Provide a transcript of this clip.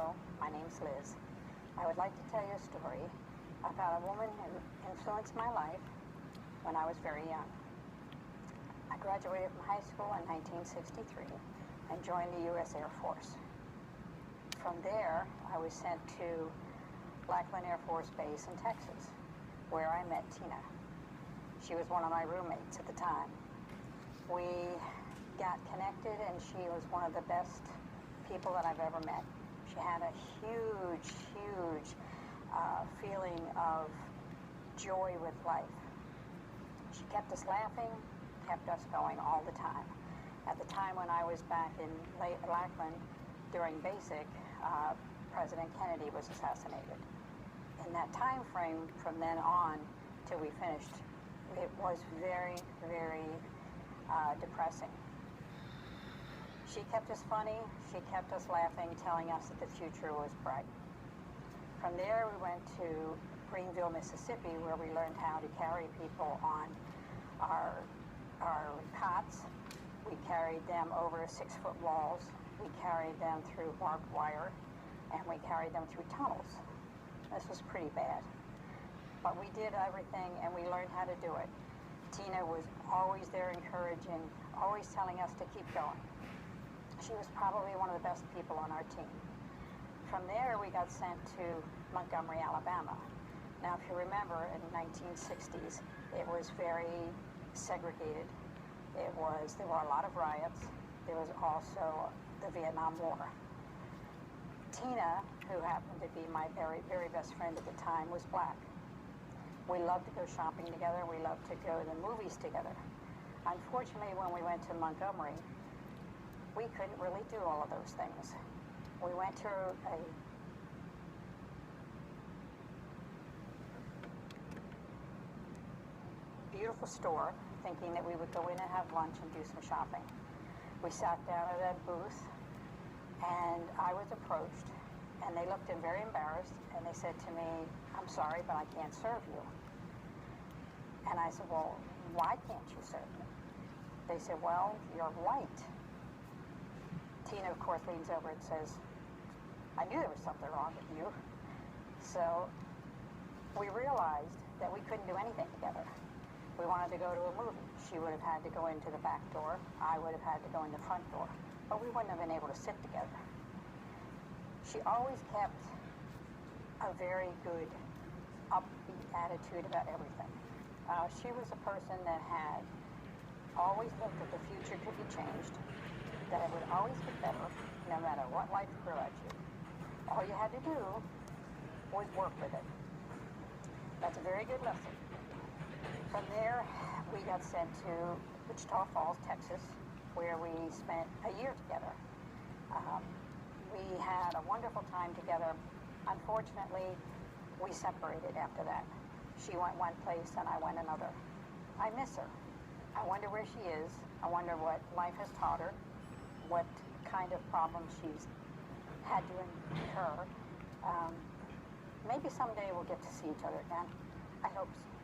Hello, my name's Liz. I would like to tell you a story about a woman who influenced my life when I was very young. I graduated from high school in 1963 and joined the U.S. Air Force. From there, I was sent to Lackland Air Force Base in Texas, where I met Tina. She was one of my roommates at the time. We got connected, and she was one of the best people that I've ever met. She had a huge feeling of joy with life. She kept us laughing, kept us going all the time. At the time when I was back in Lackland during basic, President Kennedy was assassinated. In that time frame, from then on till we finished, it was very depressing. She kept us funny, she kept us laughing, telling us that the future was bright. From there, we went to Greenville, Mississippi, where we learned how to carry people on our cots. We carried them over 6-foot walls, we carried them through barbed wire, and we carried them through tunnels. This was pretty bad. But we did everything, and we learned how to do it. Tina was always there encouraging, always telling us to keep going. She was probably one of the best people on our team. From there, we got sent to Montgomery, Alabama. Now, if you remember, in the 1960s, it was very segregated. There were a lot of riots. There was also the Vietnam War. Tina, who happened to be my very best friend at the time, was black. We loved to go shopping together. We loved to go to the movies together. Unfortunately, when we went to Montgomery, we couldn't really do all of those things. We went to a beautiful store thinking that we would go in and have lunch and do some shopping. We sat down at a booth, and I was approached, and they looked very embarrassed, and they said to me, "I'm sorry, but I can't serve you." And I said, "Well, why can't you serve me?" They said, "Well, you're white." Tina, of course, leans over and says, "I knew there was something wrong with you." So we realized that we couldn't do anything together. We wanted to go to a movie. She would have had to go into the back door. I would have had to go in the front door. But we wouldn't have been able to sit together. She always kept a very good, upbeat attitude about everything. She was a person that had always looked that the future could be changed, that it would always get better, no matter what life threw at you. All you had to do was work with it. That's a very good lesson. From there, we got sent to Wichita Falls, Texas, where we spent a year together. We had a wonderful time together. Unfortunately, we separated after that. She went one place and I went another. I miss her. I wonder where she is. I wonder what life has taught her, what kind of problems she's had to incur. Maybe someday we'll get to see each other again. I hope so.